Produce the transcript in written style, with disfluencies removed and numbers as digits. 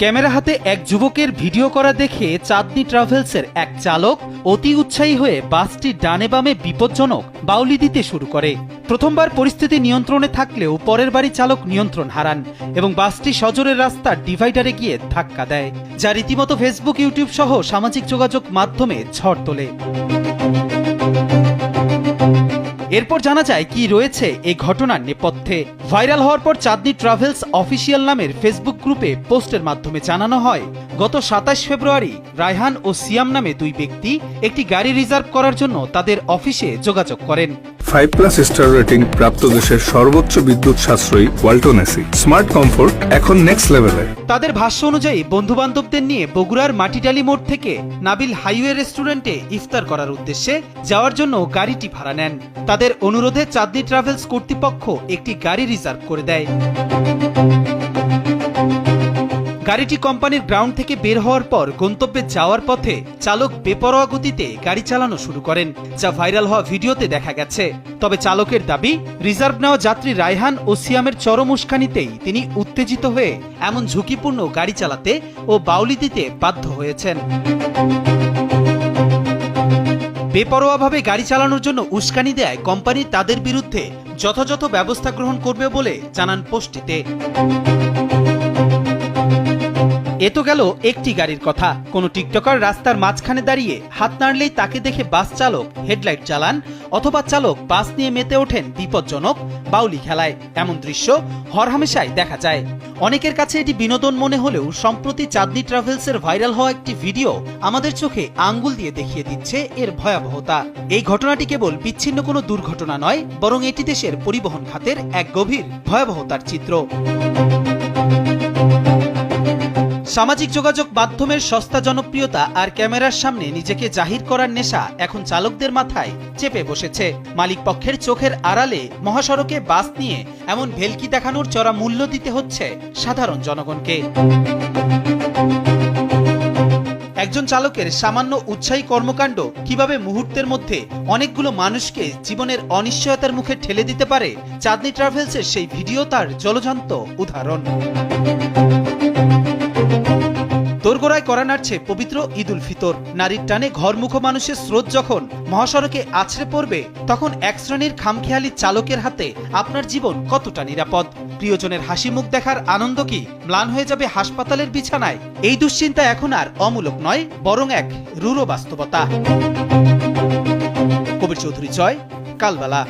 Camera হাতে এক যুবকের ভিডিও করা দেখে চাঁদনী ট্রাভেলসের এক চালক অতি উৎসাহী হয়ে বাসটি ডানে বামে বিপজ্জনক বাউলি দিতে শুরু করে। প্রথমবার পরিস্থিতি নিয়ন্ত্রণে থাকলেও পরের বারই চালক নিয়ন্ত্রণ হারান এবং বাসটি সজোরের রাস্তার ডিভাইডারে গিয়ে ধাক্কা দেয়, যা রীতিমতো ফেসবুক, ইউটিউব সহ সামাজিক যোগাযোগ মাধ্যমে ঝড় তোলে। এরপর জানা যায় কি রয়েছে এই ঘটনার নেপথ্যে। ভাইরাল হওয়ার পর চাঁদনী ট্রাভেলস অফিসিয়াল নামের ফেসবুক গ্রুপে পোস্টের মাধ্যমে জানানো হয়, গত 27 ফেব্রুয়ারি রায়হান ও সিয়াম নামে দুই ব্যক্তি একটি গাড়ি রিজার্ভ করার জন্য তাদের অফিসে যোগাযোগ করেন। 5+ স্টার রেটিং প্রাপ্ত দেশের সর্বোচ্চ বিদ্যুৎ সাশ্রয়ী ওয়ালটন এসি স্মার্ট কমফোর্ট এখন নেক্সট লেভেলে। তাদের ভাষ্য অনুযায়ী বন্ধু বান্ধবদের নিয়ে বগুড়ার মাটিডালি মোড় থেকে নাবিল হাইওয়ে রেস্টুরেন্টে ইফতার করার উদ্দেশ্যে যাওয়ার জন্য গাড়িটি ভাড়া নেন। তাদের অনুরোধে চাঁদনী ট্রাভেলস কর্তৃপক্ষ একটি গাড়ি রিজার্ভ করে দেয়। গাড়িটি কোম্পানির গ্রাউন্ড থেকে বের হওয়ার পর গন্তব্যে যাওয়ার পথে চালক বেপরোয়া গতিতে গাড়ি চালানো শুরু করেন, যা ভাইরাল হওয়া ভিডিওতে দেখা গেছে। তবে চালকের দাবি, রিজার্ভ নেওয়া যাত্রী রায়হান ও সিয়ামের চরম উস্কানিতেই তিনি উত্তেজিত হয়ে এমন ঝুঁকিপূর্ণ গাড়ি চালাতে ও বাউলি দিতে বাধ্য হয়েছেন। বেপরোয়াভাবে গাড়ি চালানোর জন্য উস্কানি দেয় কোম্পানি তাদের বিরুদ্ধে যথাযথ ব্যবস্থা গ্রহণ করবে বলে জানান পোস্টটিতে। এ তো গেল একটি গাড়ির কথা। কোনো টিকটকার রাস্তার মাঝখানে দাঁড়িয়ে হাত নাড়লেই তাকে দেখে বাস চালক হেডলাইট চালান, অথবা চালক বাস নিয়ে মেতে ওঠেন বিপজ্জনক বাউলি খেলায়। এমন দৃশ্য হরহামেশাই দেখা যায়। অনেকের কাছে এটি বিনোদন মনে হলেও সম্প্রতি চাঁদনী ট্রাভেলসের ভাইরাল হওয়া একটি ভিডিও আমাদের চোখে আঙ্গুল দিয়ে দেখিয়ে দিচ্ছে এর ভয়াবহতা। এই ঘটনাটি কেবল বিচ্ছিন্ন কোনো দুর্ঘটনা নয়, বরং এটি দেশের পরিবহন খাতের এক গভীর ভয়াবহতার চিত্র। সামাজিক যোগাযোগ মাধ্যমের সস্তা জনপ্রিয়তা আর ক্যামেরার সামনে নিজেকে জাহির করার নেশা এখন চালকদের মাথায় চেপে বসেছে। মালিক পক্ষের চোখের আড়ালে মহাসড়কে বাস নিয়ে এমন ভেলকি দেখানোর চড়া মূল্য দিতে হচ্ছে সাধারণ জনগণকে। একজন চালকের সামান্য উৎসাহী কর্মকাণ্ড কিভাবে মুহূর্তের মধ্যে অনেকগুলো মানুষকে জীবনের অনিশ্চয়তার মুখে ঠেলে দিতে পারে, চাঁদনী ট্রাভেলসের সেই ভিডিও তার জলজান্ত উদাহরণ। দোরগোড়ায় করা নাড়ছে পবিত্র ঈদ উল ফিতর। নারীর টানে ঘরমুখ মানুষের স্রোত যখন মহাসড়কে আছড়ে পড়বে, তখন এক শ্রেণীর খামখেয়ালি চালকের হাতে আপনার জীবন কতটা নিরাপদ? প্রিয়জনের হাসি মুখ দেখার আনন্দ কি ম্লান হয়ে যাবে হাসপাতালের বিছানায়? এই দুশ্চিন্তা এখন আর অমূলক নয়, বরং এক রূঢ় বাস্তবতা। কবির চৌধুরী জয়, কালবেলা।